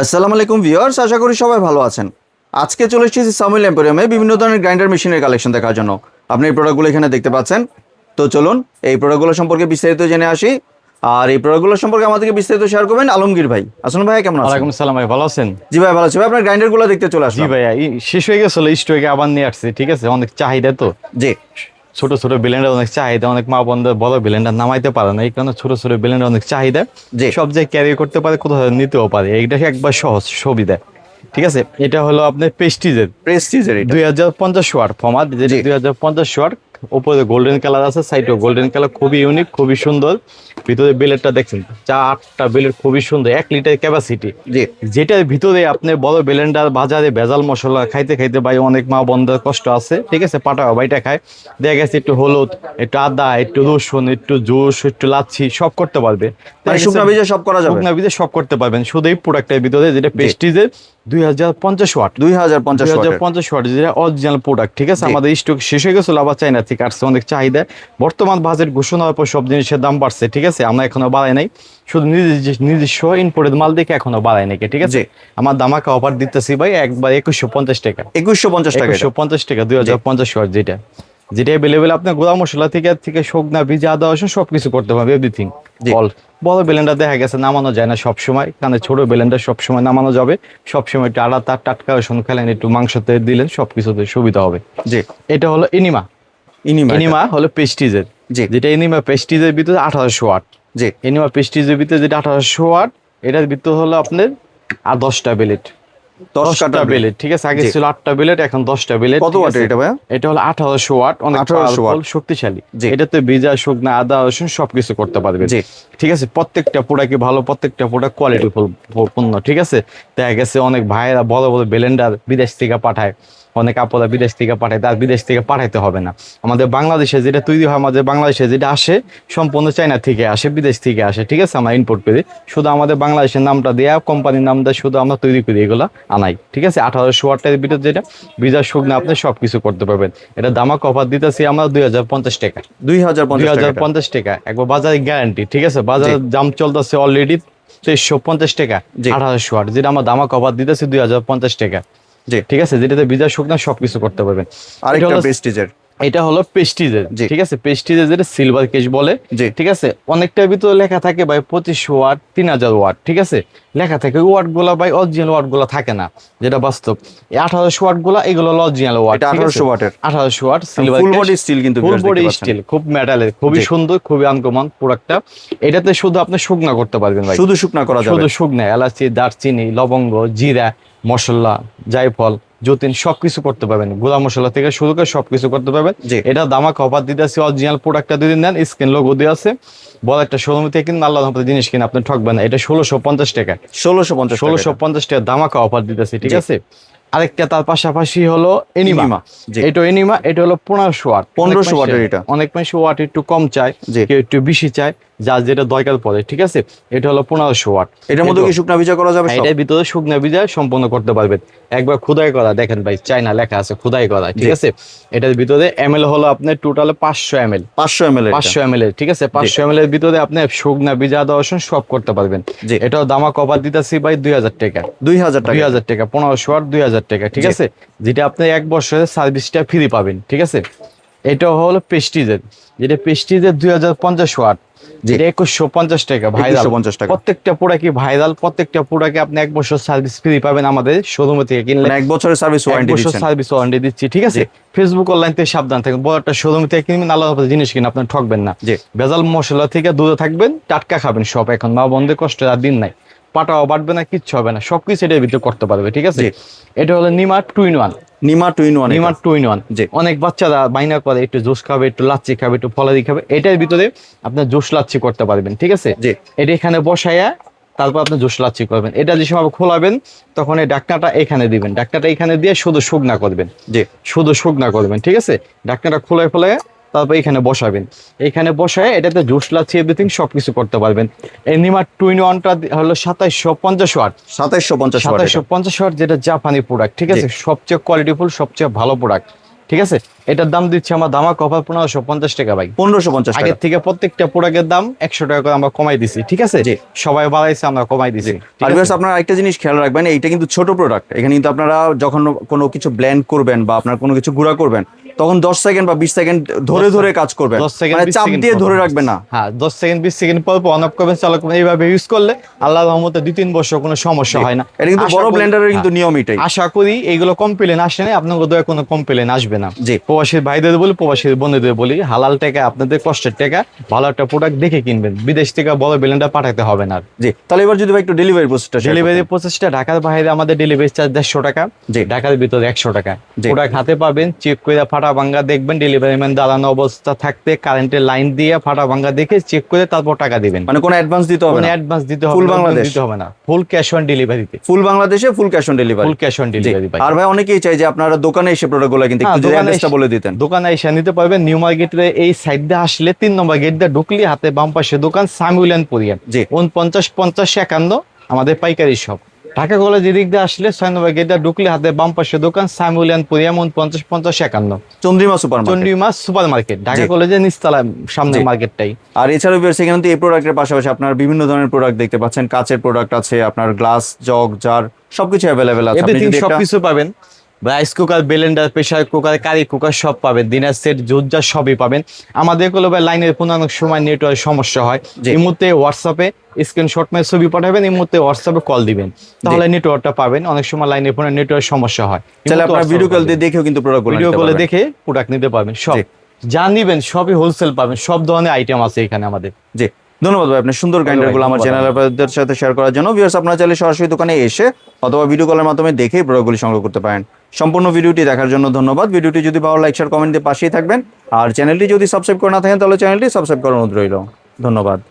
আসসালামু আলাইকুম ভিউয়ার্স, আশা করি সবাই ভালো আছেন। আজকে চলে এসেছি সামিল এম্পোরিয়ামে বিভিন্ন ধরনের গ্রাইন্ডার মেশিনের কালেকশন দেখার জন্য। আপনি এই প্রোডাক্টগুলো এখানে দেখতে পাচ্ছেন। তো চলুন এই প্রোডাক্টগুলো সম্পর্কে বিস্তারিত জেনে আসি। আর এই প্রোডাক্টগুলো সম্পর্কে আমাদেরকে বিস্তারিত শেয়ার করবেন আলমগীর ভাই। আসুন ভাই, কেমন আছেন? ওয়ালাইকুম আসসালাম ভাই, ভালো আছেন? জি ভাই, ভালো আছি ভাই। আপনার গ্রাইন্ডারগুলো দেখতে চলে জি আসলাম। ভাইয়া, শেষ হয়ে গেছিল স্টকে, আবার নিয়ে আসছি। ঠিক আছে, অনেক চাহিদা তো। জি, ছোট ছোট ব্লেন্ডার অনেক চাহিদা, অনেক মা বোনদের বড় ব্লেন্ডার নামাইতে পারে না, এই কারণে ছোট ছোট ব্লেন্ডার অনেক চাহিদা। জি। সব জায়গায় ক্যারি করতে পারে, কোথাও নিতেও পারে, এইটা একবার সহজ সুবিধা। ঠিক আছে, এটা হলো আপনার প্রেস্টিজের প্রেস্টিজের এটা 2050 ওয়াট ফরম্যাট, যেটা জি। 2050 ওয়াট। উপরে গোল্ডেন কালার আছে, সাইডেও গোল্ডেন কালার, খুবই ইউনিক, খুবই সুন্দর। ভিতরে বিলেটটা দেখছেন, 4টা বিলেট খুবই সুন্দর, 1 লিটার ক্যাপাসিটি। জি। যেটার ভিতরে আপনি বড় ব্লেন্ডার বাজারে ভেজাল মশলা খাইতে খাইতে ভাই অনেক মা বন্ধের কষ্ট আছে। ঠিক আছে, পাটা বাইটা খায়, দেখা গেছে একটু হলুদ, একটু আদা, একটু রসুন, একটু জুস, একটু লাচ্ছি সব করতে পারবে। মানে শুকনা ভিজে সব করা যাবে। শুকনা ভিজে সব করতে পারবেন শুধু এই প্রোডাক্টের ভিতরে, যেটা প্রেস্টিজের 2050 ওয়াট। 2050 ওয়াট যেটা অরিজিনাল প্রোডাক্ট। ঠিক আছে, জি। আমাদের স্টক শেষ হয়ে গেছিল, আবার চাইনা থেকে আসছে, অনেক চাহিদা। বর্তমান বাজেট ঘোষণা হওয়ার পর সব জিনিসের দাম বাড়ছে। ঠিক আছে, আমরা এখনো বাড়াই নাই, শুধু নিজস্ব ইম্পোর্টেড মাল দেখে এখনো বাড়াই নাকি। ঠিক আছে, আমার দামাকা অফার দিতেছি ভাই একবার 2150 টাকা। 2150 টাকা। 2150 টাকা 2050 ওয়াট, যেটা অ্যাভেলেবেল। আপনার গোড়া মশলা থেকে শুকনা ভিজা আদা রসুন সবকিছু করতে পারবে, এভরিথিং অল। বড় ব্লেন্ডার দেখা গেছে নামানো যায় না সব সময়, কারণ ছোট ব্লেন্ডার সব সময় নামানো যাবে। সব সময় একটু আদা তার টাটকা রসুন খেলেন, একটু মাংসতে দিলেন, সবকিছুতে সুবিধা হবে। জি। এটা হলো ইনিমা। ইনিমা হলো প্রেস্টিজের, জি। যেটা ইনিমা প্রেস্টিজের ভিতরে 1800 ওয়াট। জি। ইনিমা প্রেস্টিজের ভিতরে যেটা 1800 ওয়াট, এটার ভিতরে হলো আপনার আর 10টা বিলেট। 10টা বিলেট। ঠিক আছে, আগে ছিল 8টা বিলেট, এখন 10টা বিলেট। কত ওয়াটের এটা ভাইয়া? এটা হলো 1800 ওয়াট, অনেক 1800 ওয়াট শক্তিশালী। জি। এটাতে ভিজা শুকনা আদা রসুন সবকিছু করতে পারবে। জি। ঠিক আছে, প্রত্যেকটা প্রোডাক্ট ভালো, প্রত্যেকটা প্রোডাক্ট কোয়ালিটি পূর্ণ। ঠিক আছে, দেখা গেছে অনেক ভাইয়েরা বড় বড় ব্লেন্ডার বিদেশ থেকে পাঠায়, অনেক আপুরা বিদেশ থেকে পাঠায়, তার বিদেশ থেকে পাঠাইতে হবে না। আমাদের বাংলাদেশে যেটা তৈরি হয়, আমাদের বাংলাদেশে যেটা আসে সম্পূর্ণ চায়না থেকে আসে, বিদেশ থেকে আসে। ঠিক আছে, আমরা ইম্পোর্ট করি, শুধু আমাদের বাংলাদেশের নামটা দেয়া, কোম্পানির নামটা শুধু আমরা তৈরি করি, এগুলো আনাই। ঠিক আছে, 1800 ওয়াটের ভিতরে যেটা বিজার শুকনা আপনি সবকিছু করতে পারবেন। এটা দামাক অফার দিতেছি আমরা 2050 টাকা। 2050 টাকা একবার বাজারে গ্যারান্টি। ঠিক আছে, বাজারের দাম চলতেছে অলরেডি 2350 টাকা 1800 ওয়াট, যেটা আমরা দামাক অফার দিতেছি 2050 টাকা। জি। ঠিক আছে, যেটাতে বিজার শুকনা সবকিছু করতে পারবেন। আরেকটা প্রেস্টিজের, এটা হলো প্রেস্টিজের। ঠিক আছে, প্রেস্টিজের যেটা সিলভার কেস বলে। ঠিক আছে, অনেকটার ভিতরে লেখা থাকে ভাই 2500 ওয়াট, 3000 ওয়াট। ঠিক আছে, লেখা থাকে ওয়াট গুলা ভাই, অরিজিনাল ওয়াট গুলা থাকে না, যেটা বাস্তব। এই 1800 ওয়াট গুলা, এগুলো হলো অরিজিনাল ওয়াট। 1800 ওয়াটের 1800 watt silver full body steel, কিন্তু ফুল বডি স্টিল, খুব মেটালের, খুবই সুন্দর, খুবই আনকমন প্রোডাক্টটা। এটাতে শুধু আপনি শুকনা করতে পারবেন ভাই, শুধু শুকনা করা যাবে। শুধু শুকনা, এলাচি, দারচিনি, লবঙ্গ, জিরা, মশলা, জায়ফল, যতীন সবকিছু করতে পারবেন, গুঁড়া মশলা থেকে শুরু করে সবকিছু করতে পারবেন। এটা দামাক অফার দিতেছি, অরিজিনাল প্রোডাক্টটা যদি নেন, স্ক্রিন লোগো দেওয়া আছে, বড় একটা শোরুম থেকে কিনুন, আল্লাহ জিনিস কিনে আপনি ঠকবেন না। এটা 1650 টাকা। 1650 টাকা দামাকা অফার দিতেছি। ঠিক আছে, আরেকটা তার পাশাপাশি হলো এনিমা। এটা হলো 1500 ওয়াট। 1500 ওয়াটের। এটা অনেক বেশি ওয়াট একটু কম চায়, কেউ একটু বেশি চায়, যার যেটা দরকার পড়ে। ঠিক আছে, এটা হলো 1500 ওয়াট। এটার মধ্যে কি শুকনা ভিজা করা যাবে? এটার ভিতরে শুকনা ভিজা সম্পূর্ণ করতে পারবেন, একবার খোদাই করা। দেখেন ভাই, চায়না লেখা আছে খোদাই করা। ঠিক আছে, এটার ভিতরে এমএল হলো আপনার টোটাল 500 এমএল। 500 এমএল। ঠিক আছে, 500 এমএল এর ভিতরে আপনি শুকনা ভিজা আদা রসুন সব করতে পারবেন। এটাও দামা কভার দিতেছি ভাই 2000 টাকা। 2000 টাকা 1500 ওয়াট 2000 টাকা। ঠিক আছে, যেটা আপনি 1 বছরের সার্ভিসটা ফ্রি পাবেন। ঠিক আছে, এটা হলো প্রেস্টিজের, যেটা প্রেস্টিজের 2050 ওয়াট, যেটা 2150 টাকা। ভাইরাল প্রত্যেকটা প্রোডাক্টই ভাইরাল, প্রত্যেকটা প্রোডাক্টে আপনি 1 বছর সার্ভিস ফ্রি পাবেন আমাদের শোরুম থেকে কিনলে। 1 বছরের সার্ভিস ওয়ারেন্টি দিচ্ছি। ঠিক আছে, ফেসবুক অনলাইন থেকে সাবধান থাকবেন, বড় একটা শোরুম থেকে কিনবেন, আল্লাহ জিনিস কিনে আপনি ঠকবেন না। ভেজাল মশলা থেকে দূরে থাকবেন, টাটকা খাবেন সব। এখন মা বন্ধের কষ্ট আর দিন নাই, পাটাও বাড়বে না, কিচ্ছু হবে না, সবকিছু এটার ভিতরে করতে পারবে। ঠিক আছে, এটা হলো নিমা 2-in-1। অনেক বাচ্চারা বাইনা করে একটু জুস খাবে, একটু লাচ্ছি খাবে, একটু ফলাদি খাবে, এটার ভিতরে আপনার জুস লাচ্ছি করতে পারবেন। ঠিক আছে, এটা এখানে বসাইয়া তারপর আপনি জুস লাচ্ছি করবেন। এটা যে সময় খোলাবেন তখন এই ঢাকনাটা এখানে দিবেন, ঢাকনাটা এখানে দিয়ে শুধু শুকনা করবেন। শুধু শুকনা করবেন। ঠিক আছে, ঢাকনাটা খোলায় তারপর এখানে বসাবেন, এখানে বসায় এটাতে জুস লাচ্ছি এভরিথিং সবকিছু করতে পারবেন। এই নিমা 2-in-1টা হলো 2750 ওয়াট। 2750 ওয়াট, যেটা জাপানি প্রোডাক্ট। ঠিক আছে, সবচেয়ে কোয়ালিটিফুল, সবচেয়ে ভালো প্রোডাক্ট। ঠিক আছে, এটার দাম দিচ্ছি আমরা ধামাকা অফার 1550 টাকা ভাই। 1550 টাকা। আগের থেকে প্রত্যেকটা প্রোডাক্টের দাম 100 টাকা করে আমরা কমাই দিছি, ঠিক আছে, জি। সবাই বাড়াইছে আমরা কমাই দিছি, ঠিক আর আছে? ভিউয়ার্স আপনারা একটা জিনিস খেয়াল রাখবেন, এইটা কিন্তু ছোট প্রোডাক্ট। এখানে কিন্তু আপনারা যখন কোনো কিছু ব্লেন্ড করবেন বা আপনার কোনো কিছু গুঁড়া করবেন, তখন 10 সেকেন্ড বা 20 সেকেন্ড ধরে ধরে কাজ করবেন, 10 সেকেন্ড, মানে 20 চাপ সেকেন্ড দিয়ে পর ধরে পর। রাখবেন না। হ্যাঁ, 10 সেকেন্ড 20 সেকেন্ড পর পর অন অফ করবেন, চালু করবেন, এইভাবে ইউজ করলে আল্লাহর রহমতে 2-3 বছর কোনো সমস্যা হয় না। এটা কিন্তু আশা বড় করি- ব্লেন্ডারের কিন্তু হ্যাঁ, নিয়ম এটাই। আশা করি এইগুলো কমপ্লেন আসে না, আপনার বোধহয় কোনো কমপ্লেন আসবে না। জি। প্রবাসী ভাইদের বলি, প্রবাসী বোনদের বলি, হালাল টাকা আপনাদের কষ্টের টাকা ভালো একটা প্রোডাক্ট দেখে কিনবেন, বিদেশ থেকে বড় ব্লেন্ডার পাঠাতে হবে না। জি, তাহলে এবার যদি ভাই একটু ডেলিভারি প্রসেসটা ডেলিভারি প্রসেসটা, ঢাকার বাইরে আমাদের ডেলিভারি চার্জ 150 টাকা, জি। ঢাকার ভিতরে 100 টাকা। জি। প্রোডাক্ট হাতে পাবেন, চেক করে ফাটা ভাঙ্গা দেখবেন, ডেলিভারি ম্যান দাঁড়ানো অবস্থা থাকতে কারেন্টের লাইন দিয়ে ফাটা ভাঙ্গা দেখে চেক করে তারপর টাকা দিবেন। মানে কোনো অ্যাডভান্স দিতে হবে কোনো না, অ্যাডভান্স দিতে হবে Full না, বাংলাদেশ? দিতে হবে না, ফুল ক্যাশ অন ডেলিভারিতে, ফুল বাংলাদেশে full cash on delivery. Full cash on delivery পাই। আর ভাই অনেকেই চাই যে আপনারা দোকানে এসে প্রোডাক্টগুলো কিন্তু হ্যাঁ, একটু যদি দোকানে অ্যাড্রেসটা এসে- বলে দিতেন। দোকানে এসে নিতে পারবেন। নিউ মার্কেটের এই সাইড দিয়ে আসলে 3 নম্বর গেট দিয়ে ঢুকলি হাতে বাম পাশে দোকান সামিউলিয়ান পুরিয়ান, জি। 49 50 51 আমাদের পাইকারি শপ। ঢাকা কলেজ এদিক দিয়ে আসলে 6 নম্বর গেট দিয়ে ঢুকলি হাতে বাম পাশে দোকান সামিউলিয়ান পুরিয়ান 49 50 51 চন্দ্রিমা সুপার মার্কেট। চন্ডিমাস সুপার মার্কেট, ঢাকা জি। কলেজের নিচতলা সামনে জি। মার্কেটটাই। আর এছাড়াও ভিউয়ার্স এখানে কিন্তু এই প্রোডাক্টের পাশাপাশি আপনার বিভিন্ন ধরনের প্রোডাক্ট দেখতে পাচ্ছেন। কাচের প্রোডাক্ট আছে, আপনার গ্লাস, জগ, জার সবকিছু অ্যাভেলেবেল আছে। আপনি এভরিথিং যদি একটা সবকিছু পাবেন, rice cooker, blender, pressure cooker, curry cooker সব পাবেন, ডিনার সেট, জুজার সবই পাবেন। আমাদের গুলো ভাই লাইনের কোনো অনেক সময় নেটওয়ার্ক সমস্যা হয়, জি। এই মুহূর্তে হোয়াটসঅ্যাপে স্ক্রিনশট মেরে ছবি পাঠাবেন, এই মুহূর্তে হোয়াটসঅ্যাপে কল দিবেন, তাহলে নেটওয়ার্কটা পাবেন। অনেক সময় লাইনের ফোনে নেটওয়ার্ক সমস্যা হয়, চাইলে আপনার ভিডিও কল দিয়ে দেখেও কিন্তু প্রোডাক্টগুলো ভিডিও নিতে কলে পারবেন। দেখে প্রোডাক্ট নিতে পারবেন। সব জি। যা নিবেন সবই হোলসেল পাবেন, সব ধরনের আইটেম আছে এখানে আমাদের। জি, ধন্যবাদ ভাই আপনার সুন্দর গ্রাইন্ডারগুলো আমার ধন্যবাদ। চ্যানেলের সাথে শেয়ার করার জন্য। ভিউয়ার্স আপনারা চাইলে সরাসরি দোকানে এসে অথবা ভিডিও কলের মাধ্যমে দেখে প্রোডাক্টগুলি সংগ্রহ করতে পারেন। সম্পূর্ণ ভিডিওটি দেখার জন্য ধন্যবাদ। ভিডিওটি যদি ভালো লাইক শেয়ার কমেন্ট দিয়ে পাশেই থাকবেন। আর চ্যানেলটি যদি সাবস্ক্রাইব করে না থাকেন তাহলে চ্যানেলটি সাবস্ক্রাইব করার অনুরোধ রইল। ধন্যবাদ।